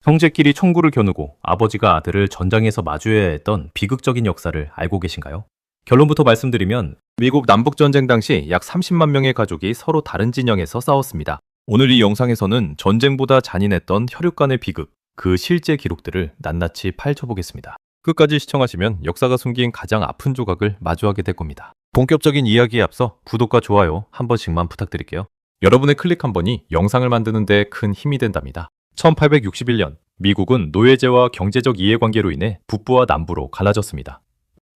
형제끼리 총구를 겨누고 아버지가 아들을 전장에서 마주해야 했던 비극적인 역사를 알고 계신가요? 결론부터 말씀드리면 미국 남북전쟁 당시 약 30만 명의 가족이 서로 다른 진영에서 싸웠습니다. 오늘 이 영상에서는 전쟁보다 잔인했던 혈육 간의 비극, 그 실제 기록들을 낱낱이 파헤쳐보겠습니다. 끝까지 시청하시면 역사가 숨긴 가장 아픈 조각을 마주하게 될 겁니다. 본격적인 이야기에 앞서 구독과 좋아요 한 번씩만 부탁드릴게요. 여러분의 클릭 한 번이 영상을 만드는 데 큰 힘이 된답니다. 1861년 미국은 노예제와 경제적 이해관계로 인해 북부와 남부로 갈라졌습니다.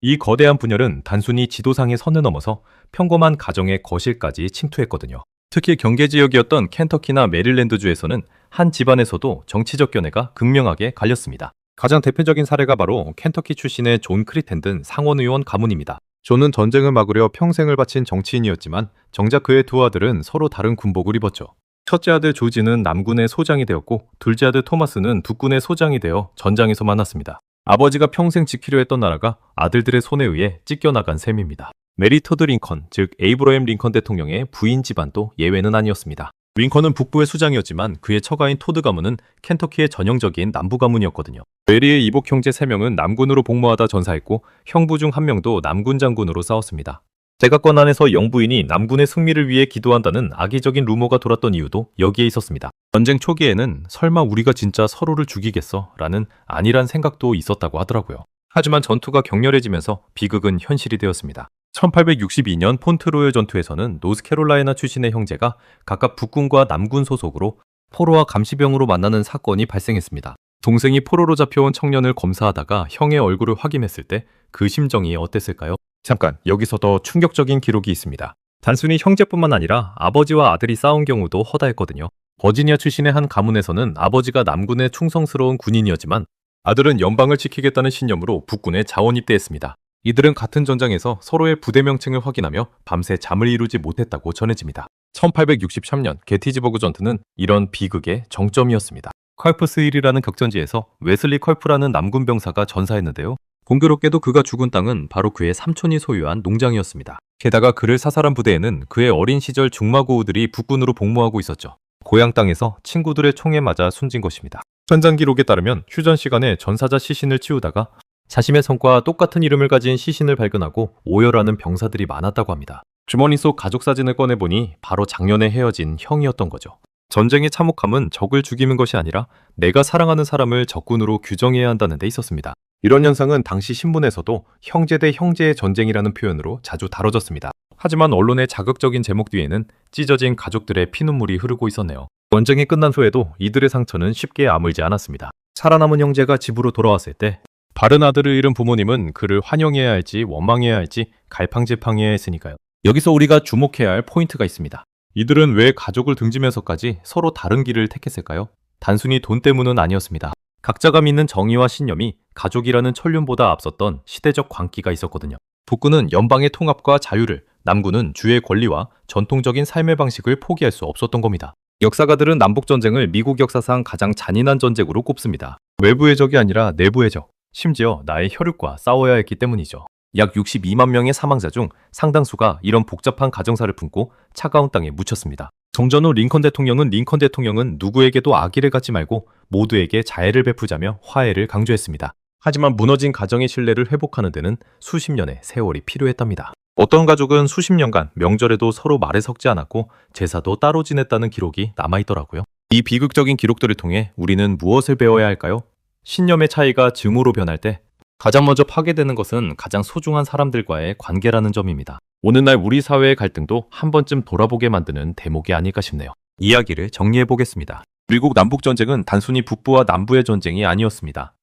이 거대한 분열은 단순히 지도상의 선을 넘어서 평범한 가정의 거실까지 침투했거든요. 특히 경계지역이었던 켄터키나 메릴랜드주에서는 한 집안에서도 정치적 견해가 극명하게 갈렸습니다. 가장 대표적인 사례가 바로 켄터키 출신의 존 크리텐든 상원의원 가문입니다. 존은 전쟁을 막으려 평생을 바친 정치인이었지만 정작 그의 두 아들은 서로 다른 군복을 입었죠. 첫째 아들 조지는 남군의 소장이 되었고 둘째 아들 토마스는 북군의 소장이 되어 전장에서 만났습니다. 아버지가 평생 지키려 했던 나라가 아들들의 손에 의해 찢겨나간 셈입니다. 메리 토드 링컨, 즉 에이브러햄 링컨 대통령의 부인 집안도 예외는 아니었습니다. 링컨은 북부의 수장이었지만 그의 처가인 토드 가문은 켄터키의 전형적인 남부 가문이었거든요. 메리의 이복 형제 3명은 남군으로 복무하다 전사했고 형부 중 1명도 남군 장군으로 싸웠습니다. 제각권 안에서 영부인이 남군의 승리를 위해 기도한다는 악의적인 루머가 돌았던 이유도 여기에 있었습니다. 전쟁 초기에는 설마 우리가 진짜 서로를 죽이겠어? 라는 안일한 생각도 있었다고 하더라고요. 하지만 전투가 격렬해지면서 비극은 현실이 되었습니다. 1862년 폰트로열 전투에서는 노스캐롤라이나 출신의 형제가 각각 북군과 남군 소속으로 포로와 감시병으로 만나는 사건이 발생했습니다. 동생이 포로로 잡혀온 청년을 검사하다가 형의 얼굴을 확인했을 때 그 심정이 어땠을까요? 잠깐, 여기서 더 충격적인 기록이 있습니다. 단순히 형제뿐만 아니라 아버지와 아들이 싸운 경우도 허다했거든요. 버지니아 출신의 한 가문에서는 아버지가 남군의 충성스러운 군인이었지만 아들은 연방을 지키겠다는 신념으로 북군에 자원 입대했습니다. 이들은 같은 전장에서 서로의 부대 명칭을 확인하며 밤새 잠을 이루지 못했다고 전해집니다. 1863년 게티즈버그 전투는 이런 비극의 정점이었습니다. 컬프스 힐이라는 격전지에서 웨슬리 컬프라는 남군 병사가 전사했는데요. 공교롭게도 그가 죽은 땅은 바로 그의 삼촌이 소유한 농장이었습니다. 게다가 그를 사살한 부대에는 그의 어린 시절 중마고우들이 북군으로 복무하고 있었죠. 고향 땅에서 친구들의 총에 맞아 숨진 것입니다. 현장 기록에 따르면 휴전 시간에 전사자 시신을 치우다가 자신의 성과 똑같은 이름을 가진 시신을 발견하고 오열하는 병사들이 많았다고 합니다. 주머니 속 가족 사진을 꺼내보니 바로 작년에 헤어진 형이었던 거죠. 전쟁의 참혹함은 적을 죽이는 것이 아니라 내가 사랑하는 사람을 적군으로 규정해야 한다는 데 있었습니다. 이런 현상은 당시 신문에서도 형제 대 형제의 전쟁이라는 표현으로 자주 다뤄졌습니다. 하지만 언론의 자극적인 제목 뒤에는 찢어진 가족들의 피눈물이 흐르고 있었네요. 전쟁이 끝난 후에도 이들의 상처는 쉽게 아물지 않았습니다. 살아남은 형제가 집으로 돌아왔을 때 바른 아들을 잃은 부모님은 그를 환영해야 할지 원망해야 할지 갈팡질팡해야 했으니까요. 여기서 우리가 주목해야 할 포인트가 있습니다. 이들은 왜 가족을 등지면서까지 서로 다른 길을 택했을까요? 단순히 돈 때문은 아니었습니다. 각자가 믿는 정의와 신념이 가족이라는 천륜보다 앞섰던 시대적 광기가 있었거든요. 북군은 연방의 통합과 자유를, 남군은 주의 권리와 전통적인 삶의 방식을 포기할 수 없었던 겁니다. 역사가들은 남북전쟁을 미국 역사상 가장 잔인한 전쟁으로 꼽습니다. 외부의 적이 아니라 내부의 적, 심지어 나의 혈육과 싸워야 했기 때문이죠. 약 62만 명의 사망자 중 상당수가 이런 복잡한 가정사를 품고 차가운 땅에 묻혔습니다. 정전 후 링컨 대통령은 누구에게도 악의를 갖지 말고 모두에게 자애를 베푸자며 화해를 강조했습니다. 하지만 무너진 가정의 신뢰를 회복하는 데는 수십 년의 세월이 필요했답니다. 어떤 가족은 수십 년간 명절에도 서로 말에 섞지 않았고 제사도 따로 지냈다는 기록이 남아있더라고요. 이 비극적인 기록들을 통해 우리는 무엇을 배워야 할까요? 신념의 차이가 증오로 변할 때 가장 먼저 파괴되는 것은 가장 소중한 사람들과의 관계라는 점입니다. 오늘날 우리 사회의 갈등도 한 번쯤 돌아보게 만드는 대목이 아닐까 싶네요. 이야기를 정리해 보겠습니다. 미국 남북전쟁은 단순히 북부와 남부의 전쟁이 아니었습니다.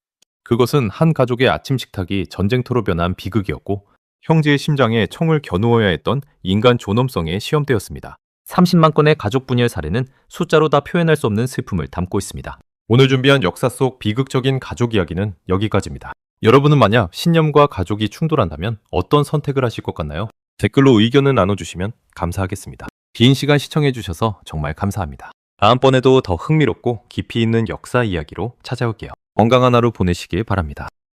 그것은 한 가족의 아침 식탁이 전쟁터로 변한 비극이었고 형제의 심장에 총을 겨누어야 했던 인간 존엄성의 시험대였습니다. 30만 건의 가족 분열 사례는 숫자로 다 표현할 수 없는 슬픔을 담고 있습니다. 오늘 준비한 역사 속 비극적인 가족 이야기는 여기까지입니다. 여러분은 만약 신념과 가족이 충돌한다면 어떤 선택을 하실 것 같나요? 댓글로 의견을 나눠주시면 감사하겠습니다. 긴 시간 시청해주셔서 정말 감사합니다. 다음번에도 더 흥미롭고 깊이 있는 역사 이야기로 찾아올게요. 건강한 하루 보내시길 바랍니다.